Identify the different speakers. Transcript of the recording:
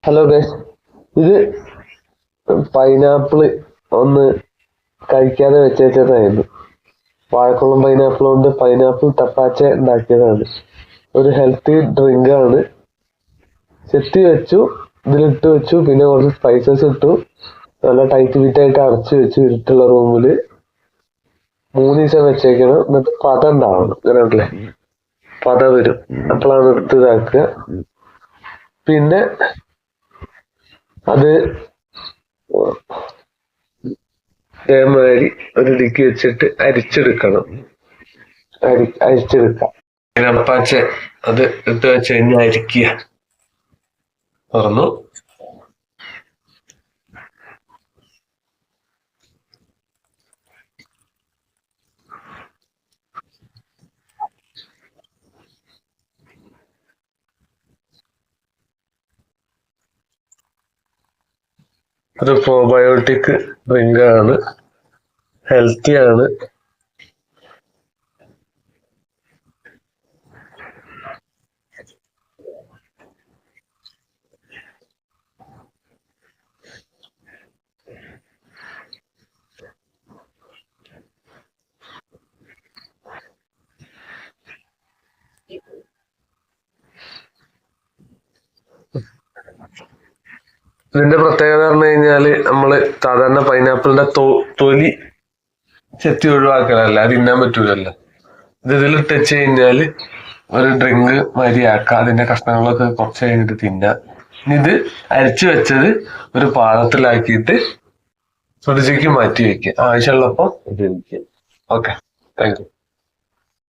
Speaker 1: Hello guys, ഇത് pineapple ഒന്ന് കഴിക്കാതെ വെച്ചേച്ചതായിരുന്നു. വാഴക്കുളം പൈനാപ്പിൾ കൊണ്ട് പൈനാപ്പിൾ ടപ്പാച്ച ഉണ്ടാക്കിയതാണ്. ഒരു ഹെൽത്തി ഡ്രിങ്ക് ആണ്. ചെത്തി വെച്ചു, ഇതിലിട്ട് വെച്ചു, പിന്നെ കുറച്ച് സ്പൈസസ് ഇട്ടു, നല്ല ടൈറ്റ് ഫിറ്റായിട്ട് അടച്ചു വെച്ചു ഇരുട്ടുള്ള റൂമില് 3 ദിവസം വെച്ചേക്കണം. എന്നിട്ട് പത ഉണ്ടാവണം, ഇങ്ങനെ പത വരും, അപ്പോഴാണ് എടുത്ത് ഇതാക്കുക. പിന്നെ അത് ഇതേമാതിരി ഒരു ഡിക്കി വെച്ചിട്ട് അരിച്ചെടുക്കണം. അരിച്ചെടുക്കാം. അപ്പാച്ച അത് ഇട്ട് വെച്ച് കഴിഞ്ഞ് അരിക്കുക. തുറന്നു. ഒരു പ്രോബയോട്ടിക് ഡ്രിങ്ക് ആണ്, ഹെൽത്തി ആണ്. ഇതിന്റെ പ്രത്യേകത പറഞ്ഞു കഴിഞ്ഞാല് നമ്മള് സാധാരണ പൈനാപ്പിളിന്റെ തൊലി ചെത്തി ഒഴിവാക്കലല്ല, അത് തിന്നാൻ പറ്റൂലല്ലോ. ഇതിൽ ടച്ച് കഴിഞ്ഞാല് ഒരു ഡ്രിങ്ക് മാതിരിയാക്കാം. അതിന്റെ കഷ്ണങ്ങളൊക്കെ കുറച്ച് കഴിഞ്ഞിട്ട് തിന്നാം. ഇത് അരിച്ചു വെച്ചത് ഒരു പാത്രത്തിലാക്കിയിട്ട് ഫ്രിഡ്ജിലേക്ക് മാറ്റി വെക്കുക. ആവശ്യമുള്ളപ്പോൾ ഉപയോഗിക്കുക. Okay, thank you.